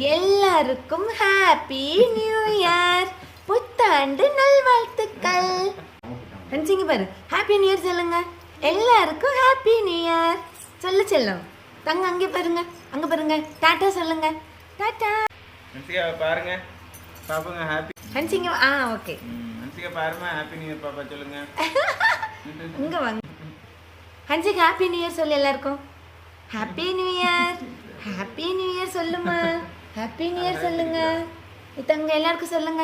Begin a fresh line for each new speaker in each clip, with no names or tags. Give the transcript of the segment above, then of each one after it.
எல்லாருக்கும் happy new year, புத்தாண்டு நல்வாழ்த்துக்கள். நினைச்சிங்க பாரு, ஹாப்பி நியூ இயர் சொல்லுங்க. எல்லாருக்கும் ஹாப்பி நியூ இயர் சொல்லு செல்லம். தங்க அங்கே பாருங்க, அங்க பாருங்க, டாட்டா சொல்லுங்க. டாட்டா
பாருங்க பாப்பாங்க ஹாப்பி
ஹன்சிங்க. ஓகே
ஹன்சிகா பாருங்க ஹாப்பி நியூ இயர் பாப்பா சொல்லுங்க.
இங்க வாங்க ஹன்சிகா, ஹாப்பி நியூ இயர் சொல்லு எல்லாருக்கும். Happy new year, happy new year சொல்லுமா. ஹாப்பி நியூ இயர் சொல்லுங்க. தங்க எல்லாருக்கும் சொல்லுங்க,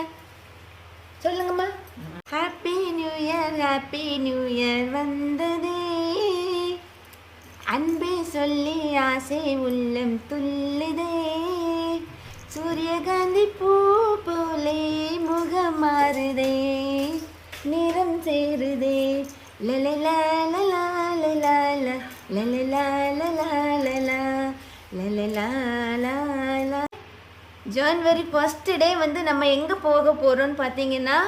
சொல்லுங்கம்மா. Happy new year, happy new year வந்ததே, அன்பே சொல்லி ஆசை உள்ளம் துள்ளுதே, சூரியகாந்தி பூ போலே முகம் மாறுதே, நிறம் சேருதே, லலலா லலா லலா லலலா லலா லலா லலலா லலா. ஜனவரி 1 டே வந்து நம்ம எங்கே போக போகிறோம்னு பார்த்தீங்கன்னா,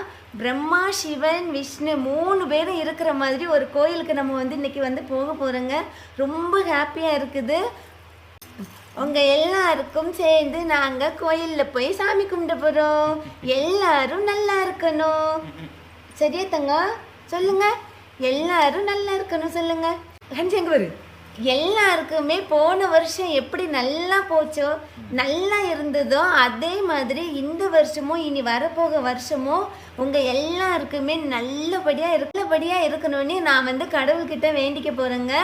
பிரம்மா, சிவன், விஷ்ணு 3 பேரும் இருக்கிற மாதிரி ஒரு கோயிலுக்கு நம்ம வந்து இன்றைக்கி வந்து போக போகிறோங்க. ரொம்ப ஹாப்பியாக இருக்குது. உங்கள் எல்லாருக்கும் சேர்ந்து நாங்கள் கோயிலில் போய் சாமி கும்பிட போகிறோம். எல்லாரும் நல்லா இருக்கணும். சரியா தங்க சொல்லுங்க. எல்லாரும் நல்லா இருக்கணும் சொல்லுங்க. ஹன்சிங்க வரு. எல்லாருக்குமே போன வருஷம் எப்படி நல்லா போச்சோ, நல்லா இருந்ததோ, அதே மாதிரி இந்த வருஷமும் இனி வரப்போக வருஷமும் உங்கள் எல்லாருக்குமே நல்லபடியாக இருக்கணும்னு நான் வந்து கடவுள்கிட்ட வேண்டிக்க போகிறேங்க.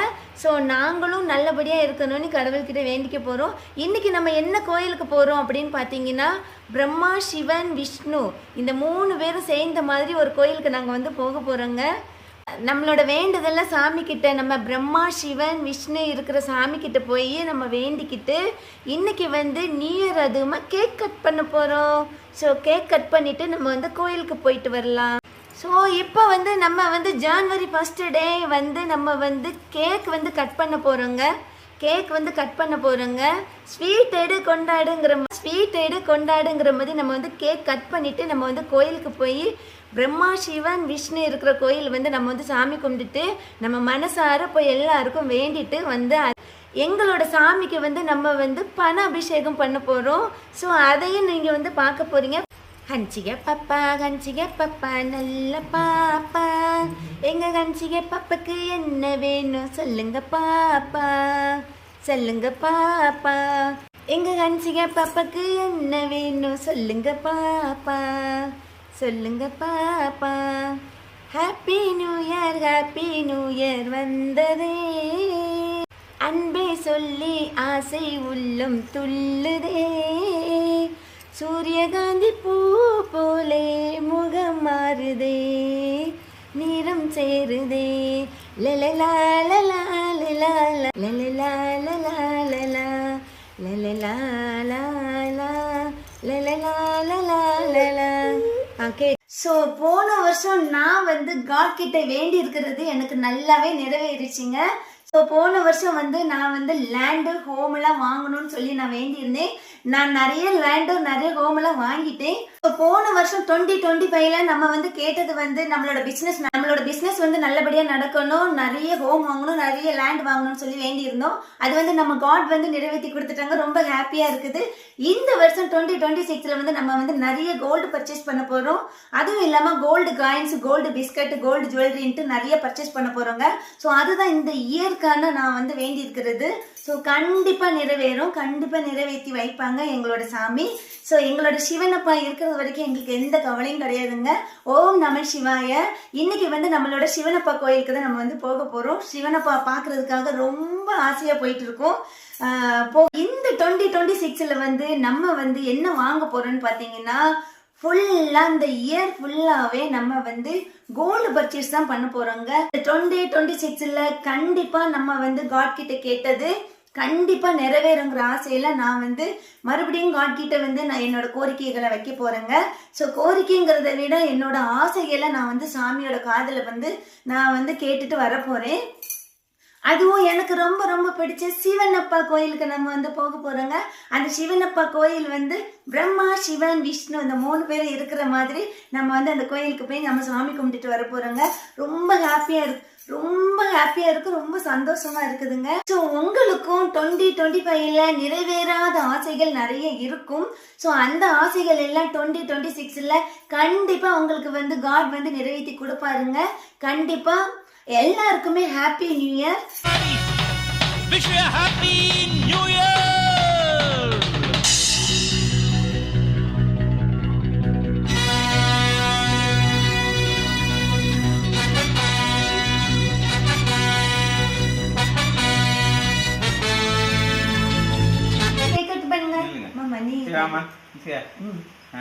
ஸோ நாங்களும் நல்லபடியாக இருக்கணும்னு கடவுள்கிட்ட வேண்டிக்க போகிறோம். இன்றைக்கி நம்ம என்ன கோயிலுக்கு போகிறோம் அப்படின்னு பார்த்தீங்கன்னா, பிரம்மா, சிவன், விஷ்ணு இந்த 3 பேரும் சேர்ந்த மாதிரி ஒரு கோயிலுக்கு நாங்கள் வந்து போக போகிறோங்க. நம்மளோட வேண்டுதெல்லாம் சாமிக்கிட்ட, நம்ம பிரம்மா, சிவன், விஷ்ணு இருக்கிற சாமிக்கிட்ட போய் நம்ம வேண்டிக்கிட்டு இன்றைக்கி வந்து நியூ இயர் அதுவுமா கேக் கட் பண்ண போகிறோம். ஸோ கேக் கட் பண்ணிவிட்டு நம்ம வந்து கோயிலுக்கு போயிட்டு வரலாம். ஸோ இப்போ வந்து நம்ம வந்து ஜனவரி 1 டே வந்து நம்ம வந்து கேக் வந்து கட் பண்ண போகிறோங்க. கேக் வந்து கட் பண்ண போகிறோங்க. ஸ்வீட் எடு கொண்டாடுங்கிற மாதிரி நம்ம வந்து கேக் கட் பண்ணிவிட்டு நம்ம வந்து கோயிலுக்கு போய் பிரம்மா, சிவன், விஷ்ணு இருக்கிற கோயில் வந்து நம்ம வந்து சாமி கும்பிட்டுட்டு நம்ம மனசார போய் எல்லாருக்கும் வேண்டிட்டு வந்து எங்களோட சாமிக்கு வந்து நம்ம வந்து பண அபிஷேகம் பண்ண போகிறோம். ஸோ அதையும் நீங்கள் வந்து பார்க்க போகிறீங்க. ஹன்சிக பப்பா நல்ல பாப்பா, எங்கள் ஹன்சிக பாப்பாக்கு என்ன வேணும் சொல்லுங்க பாப்பா, சொல்லுங்க பாப்பா. எங்கள் ஹன்சிக பாப்பாக்கு என்ன வேணும் சொல்லுங்க பாப்பா, சொல்லுங்க பாப்பா. ஹாப்பி நியூ இயர் வந்ததே, அன்பே சொல்லி ஆசை உள்ளம் துள்ளுதே, சூரியகாந்தி பூ போலே முகம் மாறுதே, நிறம் சேருதே, லலலா லலா லலா லலலா லலா லலா லலலா லலலா லலலா லலா. ஓகே. ஸோ போன வருஷம் நான் வந்து காட் கிட்ட வேண்டி இருக்கிறது எனக்கு நல்லாவே நிறைவேறிச்சிங்க. ஸோ போன வருஷம் வந்து நான் வந்து லேண்டு ஹோமெல்லாம் வாங்கணும்னு சொல்லி நான் வேண்டியிருந்தேன். நான் நிறைய லேண்டு நிறைய ஹோமெல்லாம் வாங்கிட்டேன். ஸோ போன வருஷம் 2025ல நம்ம வந்து கேட்டது வந்து நம்மளோட பிஸ்னஸ் வந்து நல்லபடியாக நடக்கணும், நிறைய ஹோம் வாங்கணும், நிறைய லேண்ட் வாங்கணும்னு சொல்லி வேண்டியிருந்தோம். அது வந்து நம்ம காட் வந்து நிறைவேற்றி கொடுத்துட்டாங்க. ரொம்ப ஹாப்பியாக இருக்குது. இந்த வருஷம் 2026ல வந்து நம்ம வந்து நிறைய கோல்டு பர்ச்சேஸ் பண்ண போகிறோம். அதுவும் இல்லாமல் gold coins, gold biscuit, gold ஜுவல்லரின்ட்டு நிறைய பர்ச்சேஸ் பண்ண போகிறோங்க. ஸோ அதுதான் இந்த இயர்க்கான நான் வந்து வேண்டி இருக்கிறது. ஸோ கண்டிப்பாக நிறைவேறும், கண்டிப்பாக நிறைவேற்றி வைப்பாங்க எங்களோட சாமி. ஸோ எங்களோட சிவனப்பா இருக்கிறது வரைக்கும் எங்களுக்கு எந்த கவலையும் கிடையாதுங்க. ஓம் நம சிவாய. இன்னைக்கு வந்து நம்மளோட சிவனப்பா கோயிலுக்கு தான் நம்ம வந்து போக போகிறோம். சிவனப்பா பார்க்கறதுக்காக ரொம்ப ஆசையாக போயிட்டு இருக்கோம். இந்த 2026ல வந்து நம்ம வந்து என்ன வாங்க போறோம்னு பார்த்தீங்கன்னா, ஃபுல்லாக இந்த இயர் ஃபுல்லாகவே நம்ம வந்து கோல்டு பர்ச்சேஸ் தான் பண்ண போகிறோங்க. 2026ல கண்டிப்பாக நம்ம வந்து காட் கிட்ட கேட்டது கண்டிப்பாக நிறைவேறுங்கிற ஆசையில நான் வந்து மறுபடியும் காட் கிட்ட வந்து நான் என்னோட கோரிக்கைகளை வைக்க போகிறேங்க. ஸோ கோரிக்கைங்கிறத விட என்னோட ஆசைகளை நான் வந்து சாமியோட காதில் வந்து நான் வந்து கேட்டுட்டு வரப்போகிறேன். அதுவும் எனக்கு ரொம்ப ரொம்ப பிடிச்ச சிவனப்பா கோயிலுக்கு நம்ம வந்து போக போறோங்க. அந்த சிவனப்பா கோயில் வந்து பிரம்மா, சிவன், விஷ்ணு இந்த 3 பேரும் இருக்கிற மாதிரி நம்ம வந்து அந்த கோயிலுக்கு போய் நம்ம சாமி கும்பிட்டுட்டு வர போறோங்க. ரொம்ப ஹாப்பியா இருக்கு, ரொம்ப சந்தோஷமா இருக்குதுங்க. ஸோ உங்களுக்கும் 2025ல நிறைவேறாத ஆசைகள் நிறைய இருக்கும். ஸோ அந்த ஆசைகள் எல்லாம் 2026ல கண்டிப்பா உங்களுக்கு வந்து காட் வந்து நிறைவேற்றி கொடுப்பாருங்க. கண்டிப்பா எல்லாருக்குமே happy new year.
Wish you a happy new year.
கேக்கட் பண்ணுங்க மாமா நீ.
ஆமா Nithya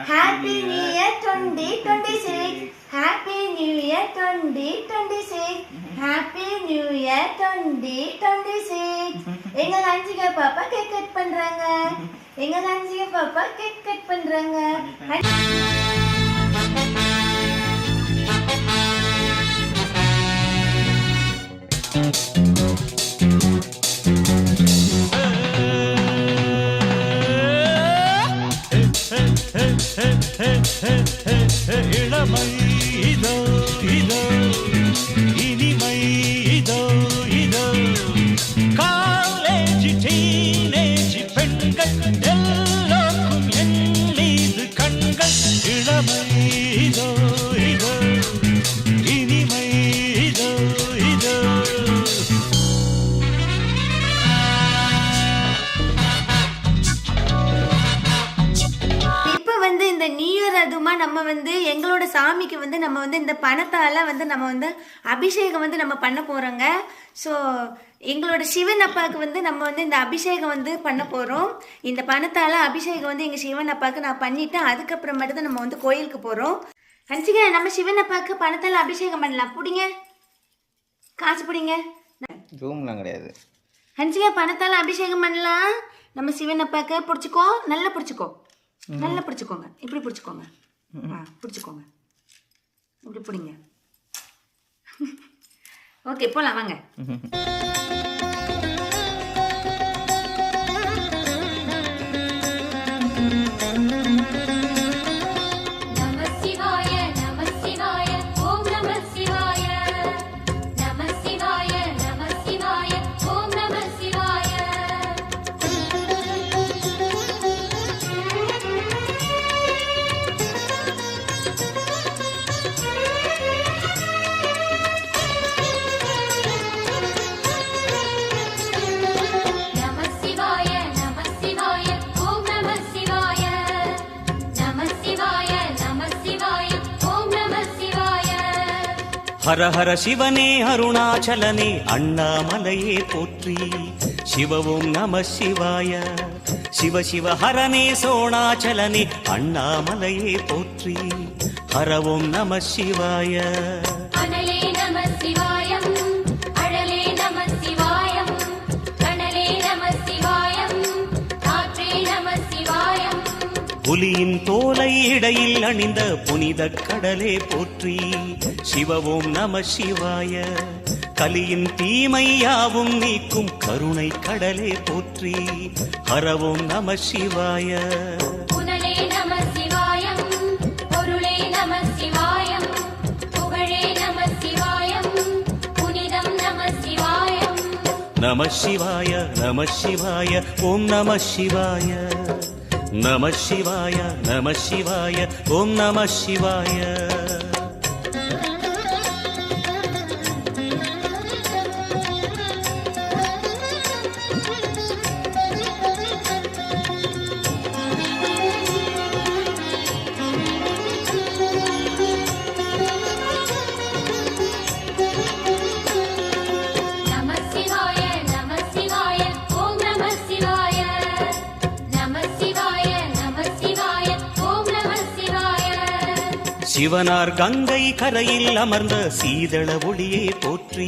happy new year 2026. Happy new year 2026. Happy new year 2026. எங்க ஹன்சிகா பாப்பா கேக் கட் பண்றாங்க.
இளமை இதோ இதோ இனிமை இதோ இதோ காலேஜ் டீனேஜ் பெண்கள் எல்லோருக்கும் என் மீது கண்கள். இளமை இதோ இதோ இனிமை இதோ இதோ.
இப்போ வந்து இந்த நியூ இயர் அதுமா நம்ம வந்து எங்களோட சாமிக்கு வந்து நம்ம வந்து இந்த பணத்தால வந்து நம்ம வந்து அபிஷேகம் வந்து நம்ம பண்ண போறோங்க. ஸோ எங்களோட சிவன் அப்பாவுக்கு வந்து நம்ம வந்து இந்த அபிஷேகம் வந்து பண்ண போறோம். இந்த பணத்தால அபிஷேகம் வந்து எங்க சிவன் அப்பாவுக்கு நான் பண்ணிட்டு அதுக்கப்புறமேட்டு தான் நம்ம வந்து கோயிலுக்கு போறோம். ஹன்சிகா நம்ம சிவன் அப்பாவுக்கு பணத்தால அபிஷேகம் பண்ணலாம். பிடிங்க, காசு பிடிங்க.
ரூம்லாம் கிடையாது.
ஹன்சிகா பணத்தால அபிஷேகம் பண்ணலாம். நம்ம சிவன் அப்பாவுக்கு பிடிச்சிக்கோ, நல்லா பிடிச்சிக்கோங்க. இப்படி பிடிச்சிக்கோங்க. பிடிச்சிக்கோங்க, இப்படி பிடிங்க. ஓகே போலாம் வாங்க.
ஹர ஹர சிவனே அருணாச்சலனே அண்ணாமலையே போற்றி. சிவவும் நம சிவாய. சிவ சிவ ஹரனே சோணாச்சலனே அண்ணாமலையே போற்றி. ஹரவும் நம சிவாய. புலியின் தோலை இடையில் அணிந்த புனித கடலே போற்றி. சிவவும் நம சிவாய. கலியின் தீமையாவும் நீக்கும் கருணை கடலே போற்றி. ஹரவும் நம சிவாய. நம சிவாய நம சிவாய ஓம் நம சிவாய. நம சிவாய நம சிவாய ஓம் நம சிவாய. சிவனார் கங்கை கரையில் அமர்ந்த சீதள ஒளியே போற்றி.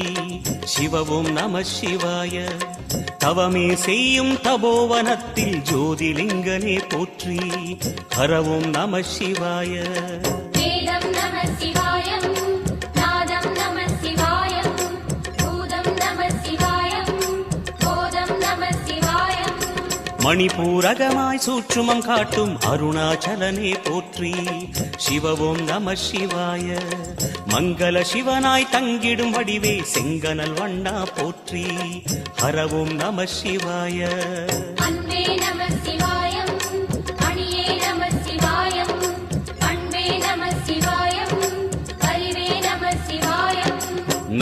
சிவவும் நம சிவாய. தவமே செய்யும் தபோவனத்தில் ஜோதிலிங்கனே போற்றி. ஹரவும் நம சிவாய.
வேதம் நம சிவாயம், நாதம் நம சிவாயம், பூதம் நம சிவாய,
மணிபூரகமாய் சூற்றுமம் காட்டும் அருணாச்சலனே போற்றி. சிவவோம் நம சிவாய. மங்கள சிவனாய் தங்கிடும் வடிவே செங்கனல் வண்ணா போற்றி. ஹரவோம் நம சிவாய.
அன்பே நம சிவாயம், அணியே நம சிவாயம், அன்பே நம சிவாயம், அறிவே நம சிவாயம்.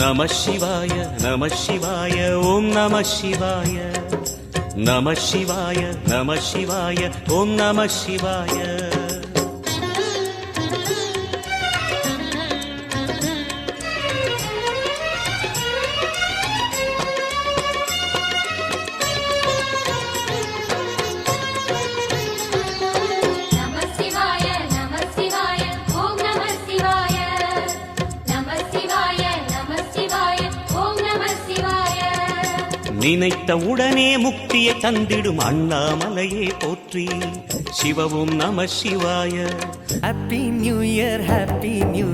நம சிவாய நம சிவாய ஓம் நம சிவாய. நம சிவாய நம சிவாய ஓம் நம சிவாய. நினைத்த உடனே முக்தியை தந்திடும் அண்ணாமலையே போற்றி. சிவவும் நம சிவாய.
ஹாப்பி நியூ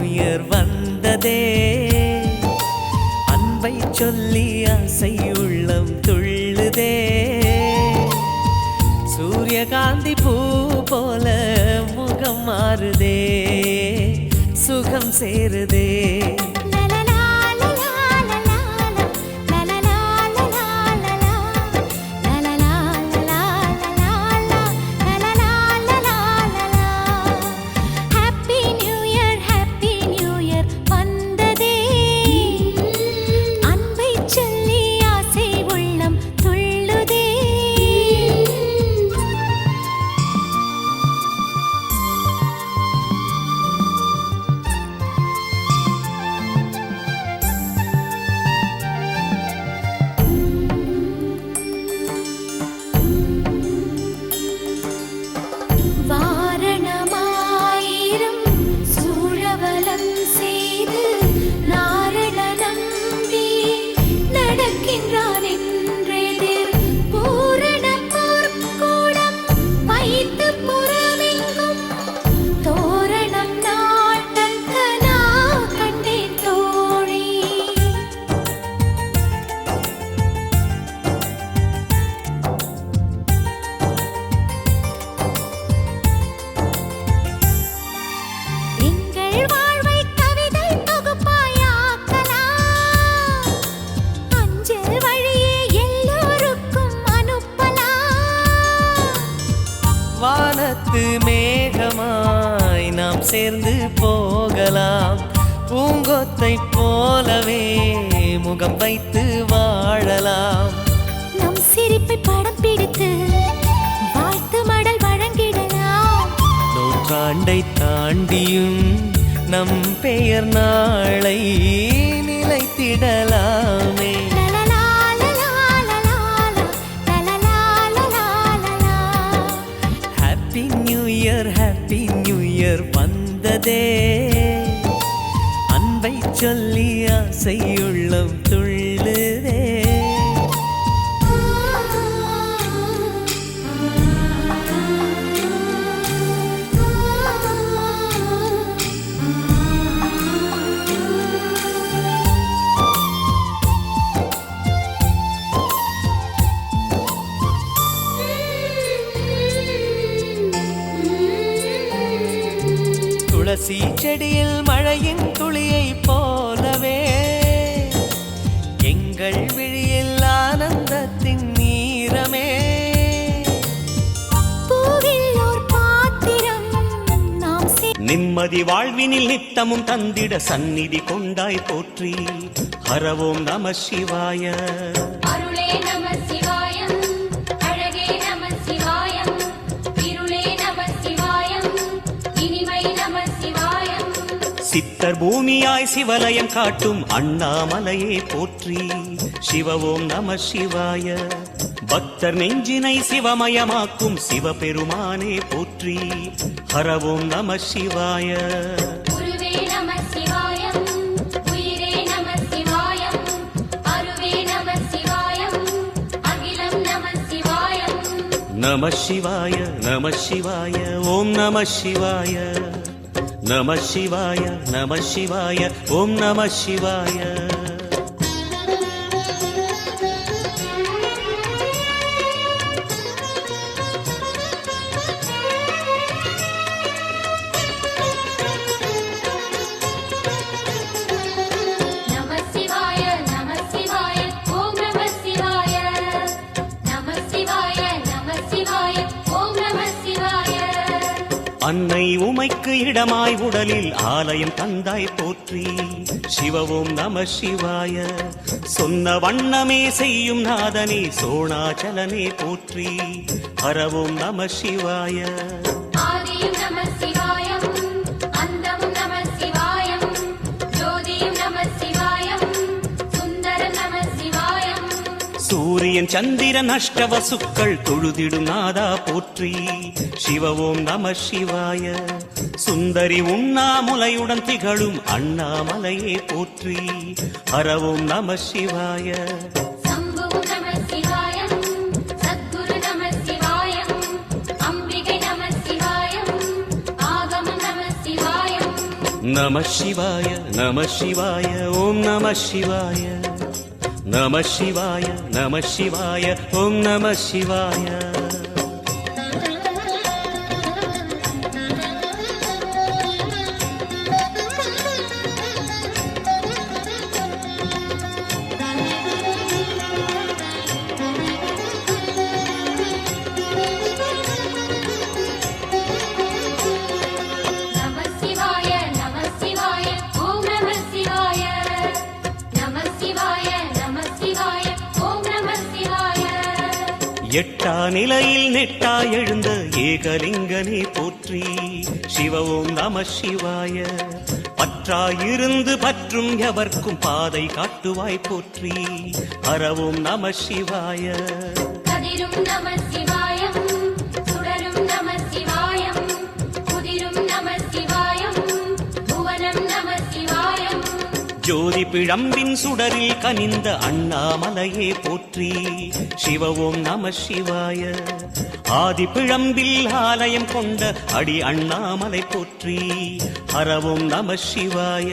இயர் வந்ததே. அன்பை சொல்லி ஆசை உள்ளம் துள்ளுதே. சூரியகாந்தி பூ போல முகம் மாறுதே. சுகம் சேருதே. வானத்து மேகமாய் நாம் சேர்ந்து போகலாம். பூங்கொத்தை போலவே முகம் வைத்து வாழலாம்.
நம் சிரிப்பை படம் பிடித்து வாழ்த்து மடல் வழங்கிடலாம்.
நூற்றாண்டை தாண்டியும் நம் பெயர் நாளை நிலைத்திடலாமே. ஹாப்பி நியூ இயர் வந்ததே. அன்பை சொல்லி ஆசை உள்ளம் துள்ளுதே. துளசி செடியில் மழையின் துளியை போலவே எங்கள் விழியில் ஆனந்தத்தின் நீரமே.
பூவில் ஓர் பாத்திரம் நாம்
நிம்மதி வாழ்வினில் நித்தமும் தந்திட சந்நிதி கொண்டாய் போற்றி. ஹரவோம் நம சிவாய.
அருளே நம சிவாயம், அழகே நம சிவாயம், இருளே நம சிவாயம், இனிமை நம சிவாயம்.
சித்தர் பூமியாய் சிவலயம் காட்டும் அண்ணாமலையே போற்றி. சிவவோம் நம சிவாய. பக்தர் நெஞ்சினை சிவமயமாக்கும் சிவபெருமானே போற்றி. ஹரவோம் நம சிவாய.
குருவே நம சிவாயம், உயிரே நம சிவாயம், அருவே நம சிவாயம், அகிலம் நம சிவாயம்.
நம சிவாய நம சிவாய ஓம் நம சிவாய. நம சிவாய நம சிவாய ஓம் நம சிவாய. அன்னை உமைக்கு இடமாய் உடலில் ஆலயம் தந்தாய் போற்றி. சிவவோம் நம சிவாய. சொன்ன வண்ணமே செய்யும் நாதனே சோணாச்சலனே போற்றி. ஹரவோம் நம சிவாய.
ஆதியும் நம சிவாயம், அந்தமும் நம சிவாயம், ஜோதியும் நம சிவாயம், சுந்தரம் நம சிவாயம்.
சூரியன் சந்திரன் அஷ்டவசுக்கள் தொழுதிடும் நாதா போற்றி. சிவவோம் நம சிவாய. சுந்தரி உண்ணாமுலையுடன் திகழும் அண்ணாமலையே போற்றி. ஹரவோம் நம சிவாய.
சம்புவும் நம சிவாயம், சத்குரு நம சிவாயம், அம்பிகை நம சிவாயம், ஆகமம் நம சிவாயம்.
நம சிவாய நம சிவாய ஓம் நம சிவாய. நம சிவாய நம சிவாய ஓம் நம சிவாய.
நம சிவாய நம சிவாய ஓம் நம சிவாய. நம சிவாய நம சிவாய ஓம் நம சிவாய.
எட்டா நிலையில் நெட்டா எழுந்த ஏகலிங்கனே போற்றி. சிவவோம் நம சிவாய. பற்றாயிருந்து பற்றும் எவர்க்கும் பாதை காட்டுவாய் போற்றி. ஹரவோம் நம சிவாய.
கதிரும் நம சிவாயம், சுடரும் நம சிவாயம், குதிரும் நம சிவாயம், புவனம் நம சிவாயம்.
ஜோதி பிழம்பின் சுடரில் கனிந்த அண்ணாமலையே போற்றி. சிவவோம் நம சிவாய. ஆதி பிழம்பில் ஆலயம் கொண்ட அடி அண்ணாமலை போற்றி. ஹரவோம் நம சிவாய.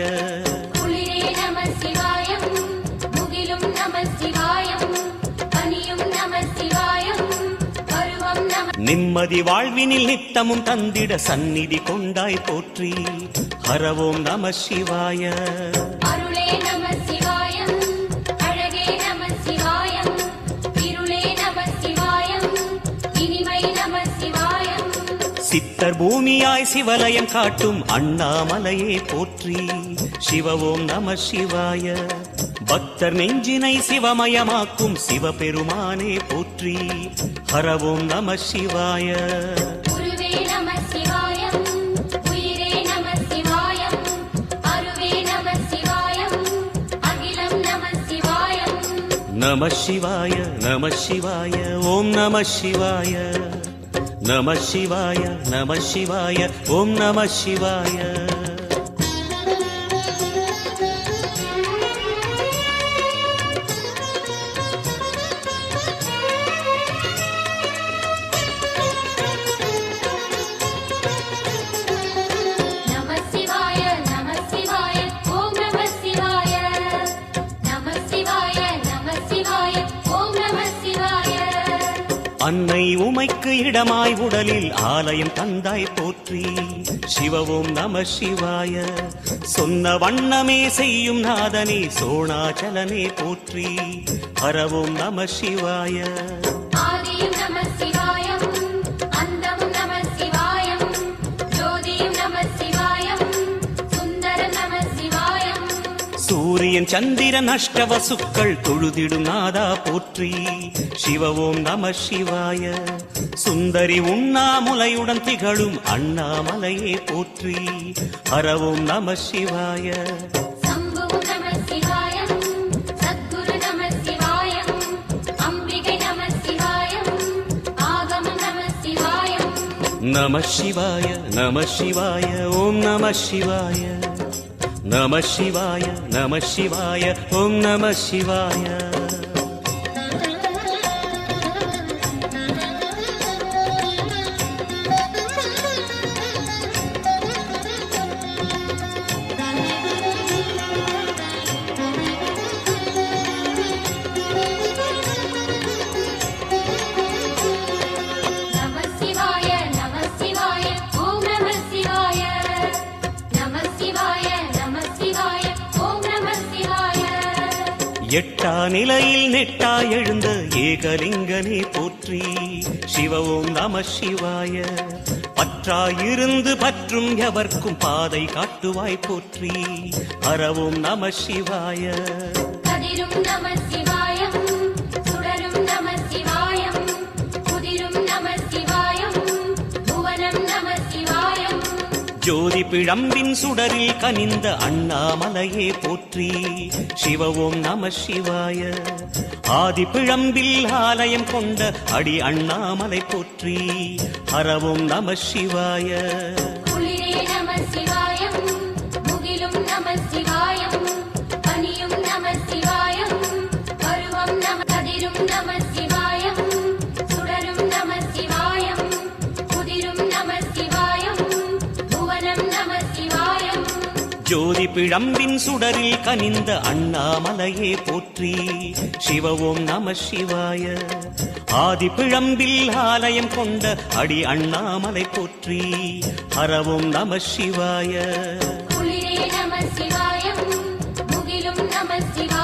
குளிரே நம சிவாயம், முகிலும் நம சிவாயம், பனியும் நம சிவாயம், பருவம் நம.
நிம்மதி வாழ்வினில் நித்தமும் தந்திட சந்நிதி கொண்டாய் போற்றி. ஹரவோம் நம சிவாய.
அருளே நம சிவாயம், அழகே நம சிவாயம், இருளே நம சிவாயம், இனிமை நம சிவாயம்.
சித்தர் பூமியாய் சிவலயம் காட்டும் அண்ணாமலையே போற்றி. சிவவோம் நம சிவாய. பக்தர் நெஞ்சினை சிவமயமாக்கும் சிவபெருமானே போற்றி. ஹரவோம் நம சிவாய.
குருவே நம சிவாயம், உயிரே நம சிவாயம், அருவே நம சிவாயம், அகிலம் நம சிவாயம்.
நம சிவாய நம சிவாய ஓம் நம சிவாய. நம சிவாய நம சிவாய ஓம் நம சிவாய.
நம சிவாய நம சிவாய ஓம் நம சிவாய. நம சிவாய நம சிவாய ஓம் நம சிவாய.
அன்னை உமைக்கு இடமாய் உடலில் ஆலயம் தந்தாய் போற்றி. சிவவோம் நம சிவாய. சொன்ன வண்ணமே செய்யும் நாதனே சோணாச்சலனே போற்றி. ஹரவோம் நம சிவாய.
ஆதியும் நம சிவாயம், அந்தமும் நம சிவாயம், ஜோதியும் நம சிவாயம், சுந்தரம் நம சிவாயம்.
சூரியன் சந்திரன் அஷ்டவசுக்கள் தொழுதிடும் நாதா போற்றி. சிவவோம் நம சிவாய. சுந்தரி உண்ணாமுலையுடன் திகழும் அண்ணாமலையே போற்றி. ஹரவோம் நம சிவாய.
சம்புவும் நம சிவாயம், சத்குரு நம சிவாயம், அம்பிகை நம சிவாயம், ஆகமம் நம சிவாயம்.
நம சிவாய நம சிவாய ஓம் நம சிவாய. நம சிவாய நம சிவாய ஓம் நம சிவாய.
நம சிவாய நம சிவாய ஓம் நம சிவாய. நம சிவாய நம சிவாய ஓம் நம சிவாய.
எட்டா நிலையில் நெட்டா எழுந்த ஏகலிங்கனே போற்றி. சிவவோம் நம சிவாய. பற்ற பற்றாயிருந்து பற்றும் எவர்க்கும் பாதை காட்டுவாய் போற்றி. ஹரவோம் நம சிவாய.
கதிரும் நம சிவாயம் சுடரும் நம சிவாயம் குதிரும் நம சிவாயம் புவனம் நம சிவாயம்.
ஜோதி பிழம்பின் சுடரில் கனிந்த அண்ணாமலையே போற்றி. சிவவோம் நம சிவாய. ஆதி பிழம்பில் ஆலயம் கொண்ட அடி அண்ணாமலை போற்றி. ஹரவோம் நம சிவாய.
குளிரே நம சிவாயம் முகிலும் நம சிவாயம் பனியும் நம சிவாயம் பருவம் நம கதிரும் நம சிவாயம் சுடரும் நம சிவாயம் குதிரும் நம சிவாயம் புவனம் நம சிவாயம்.
ஜோதி பிழம்பின் சுடரில் கனிந்த அண்ணாமலையே போற்றி. சிவவோம் நம சிவாய. ஆதி பிழம்பில் ஆலயம் கொண்ட அடி அண்ணாமலை போற்றி. ஹரவோம் நம சிவாய.
குளிரே நம சிவாயம் முகிலும் நம சிவாயம்